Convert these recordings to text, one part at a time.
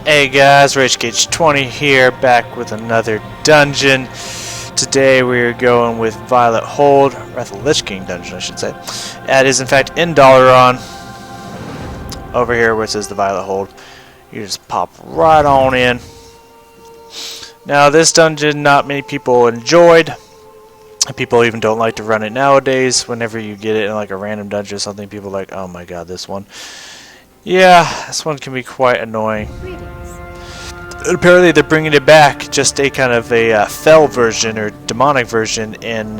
Hey guys, Rage Cage 20 here, back with another dungeon. Today we're going with Violet Hold, or the Lich King dungeon I should say. It is in fact in Dalaran. Over here where it says the Violet Hold. You just pop right on in. Now this dungeon not many people enjoyed. People even don't like to run it nowadays. Whenever you get it in like a random dungeon or something, people are like, oh my god, this one. Yeah, this one can be quite annoying. Apparently they're bringing it back, just a kind of a fell version or demonic version in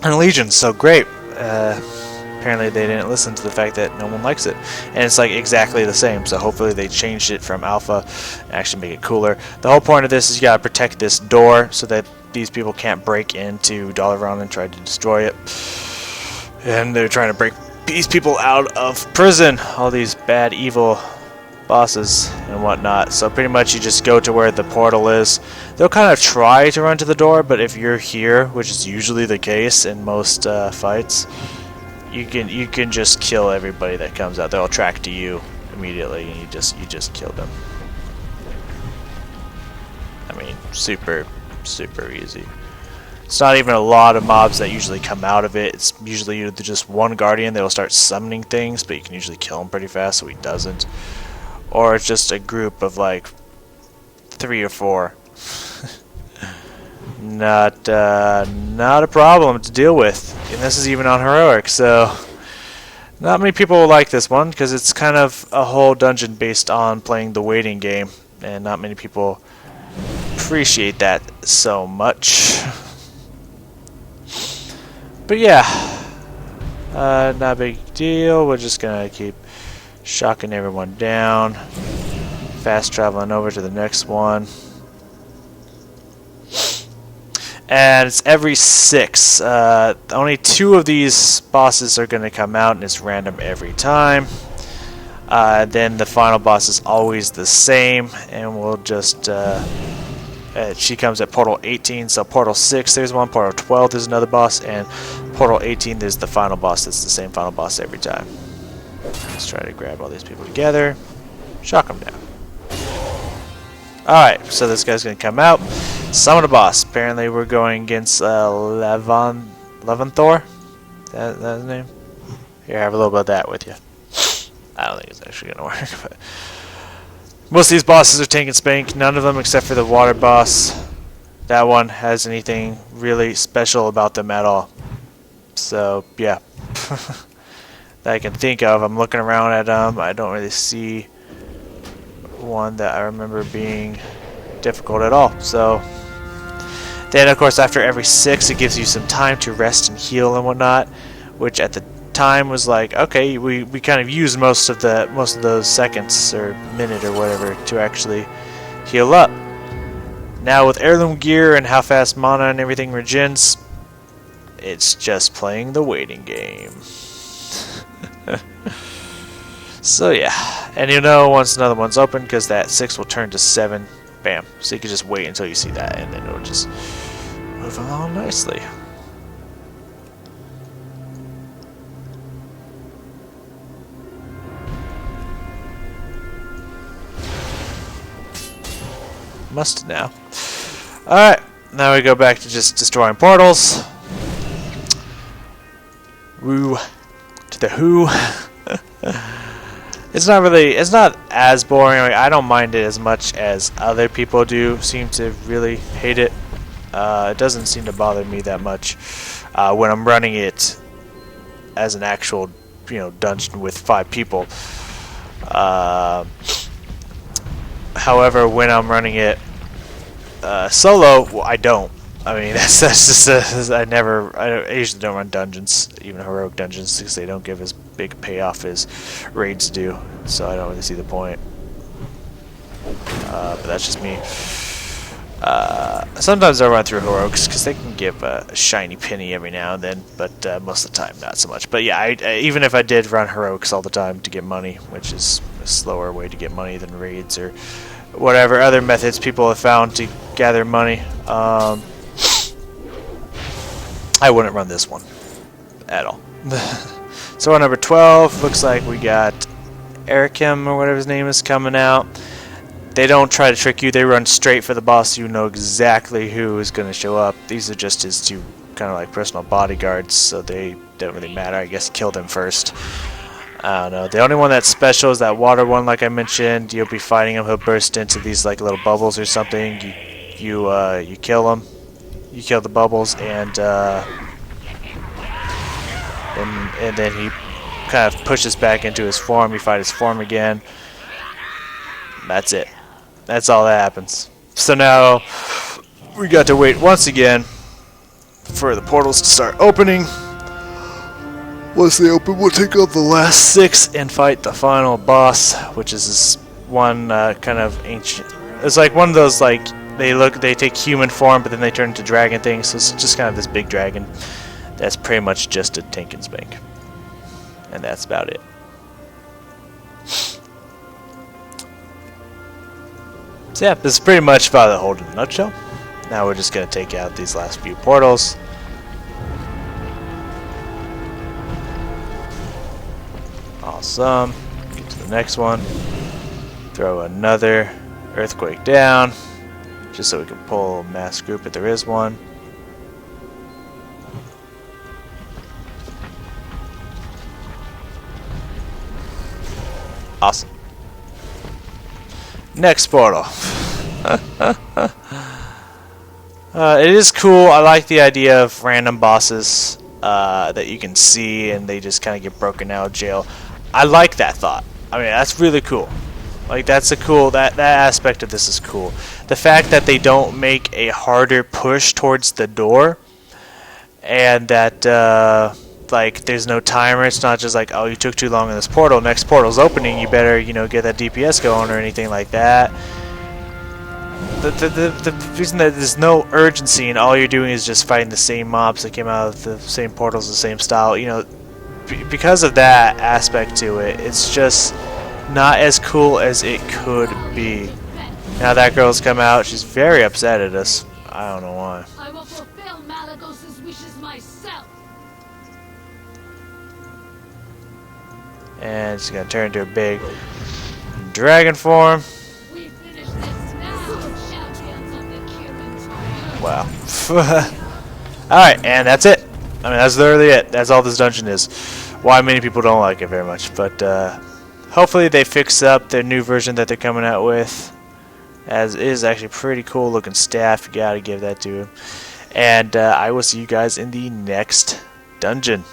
Legion. So great. Apparently they didn't listen to the fact that no one likes it, and it's like exactly the same. So hopefully they changed it from alpha and actually make it cooler. The whole point of this is you gotta protect this door so that these people can't break into Dalaran and try to destroy it. And they're trying to break these people out of prison, all these bad evil bosses and whatnot. So pretty much you just go to where the portal is. They'll kind of try to run to the door, but if you're here, which is usually the case in most fights, you can just kill everybody that comes out. They'll attract to you immediately, and you just kill them. I mean, super easy. It's not even a lot of mobs that usually come out of it. It's usually either just one guardian that will start summoning things, but you can usually kill him pretty fast, so he doesn't. Or it's just a group of like 3 or 4. Not a problem to deal with, and this is even on heroic. So not many people will like this one because it's kind of a whole dungeon based on playing the waiting game, and not many people appreciate that so much. But yeah, not a big deal. We're just gonna keep shocking everyone down, fast traveling over to the next one, and it's every 6. Only 2 of these bosses are gonna come out, and it's random every time. Then the final boss is always the same, and we'll just she comes at portal 18, so portal 6 there's one, portal 12 there's another boss, and portal 18 there's the final boss. That's the same final boss every time. Let's try to grab all these people together, shock them down. Alright, so this guy's going to come out, summon a boss. Apparently we're going against Levanthor. That's his name? Here, have a little bit of that with you. I don't think it's actually going to work, but most of these bosses are tank and spank. None of them except for the water boss. That one has anything really special about them at all. So, yeah. That I can think of. I'm looking around at them. I don't really see one that I remember being difficult at all. So then of course after every 6 it gives you some time to rest and heal and whatnot, which at the time was like, okay, we kind of used most of those seconds or minute or whatever to actually heal up. Now with heirloom gear and how fast mana and everything regens, it's just playing the waiting game. So yeah, and you know once another one's open, because that 6 will turn to 7, bam. So you can just wait until you see that, and then it'll just move along nicely. Must now. Alright, now we go back to just destroying portals. Woo to the who. It's not as boring. I mean, I don't mind it as much as other people do seem to really hate it. It doesn't seem to bother me that much when I'm running it as an actual, dungeon with 5 people. However, when I'm running it solo, well, I don't. I mean, that's just I usually don't run dungeons, even heroic dungeons, because they don't give as big a payoff as raids do. So I don't really see the point. But that's just me. Sometimes I run through heroics because they can give a shiny penny every now and then, but most of the time not so much. But yeah, even if I did run heroics all the time to get money, which is a slower way to get money than raids or whatever other methods people have found to gather money, I wouldn't run this one at all. So on number 12, looks like we got Erikim or whatever his name is coming out. They don't try to trick you. They run straight for the boss. You know exactly who is going to show up. These are just his two kind of like personal bodyguards, so they don't really matter. I guess kill them first. I don't know. The only one that's special is that water one, like I mentioned. You'll be fighting him. He'll burst into these like little bubbles or something. You kill him. You kill the bubbles, and then he kind of pushes back into his form. You fight his form again. That's it. That's all that happens. So now we got to wait once again for the portals to start opening. Once they open, we'll take out the last 6 and fight the final boss, which is this one kind of ancient. It's like one of those like they take human form, but then they turn into dragon things. So it's just kind of this big dragon. That's pretty much just a tank and spank, and that's about it. So yeah, this is pretty much about the whole in a nutshell. Now we're just gonna take out these last few portals. Awesome. Get to the next one. Throw another earthquake down, just so we can pull a mass group if there is one. Awesome. Next portal. It is cool. I like the idea of random bosses that you can see and they just kind of get broken out of jail. I like that thought. I mean, that's really cool. Like, that's a cool, that aspect of this is cool. The fact that they don't make a harder push towards the door, and that like there's no timer. It's not just like, oh, you took too long in this portal, next portal's opening, you better, you know, get that DPS going or anything like that. The reason that there's no urgency and all you're doing is just fighting the same mobs that came out of the same portals, the same style, you know, because of that aspect to it, it's just not as cool as it could be. Now that girl's come out, she's very upset at us. I don't know why. I will fulfill Malagos's wishes myself. And she's gonna turn into a big dragon form. We finish this now, champions of the human. Wow. Alright, and that's it. I mean, that's literally it. That's all this dungeon is. Why many people don't like it very much. But hopefully they fix up their new version that they're coming out with. As it is actually pretty cool looking staff. You gotta give that to him. And I will see you guys in the next dungeon.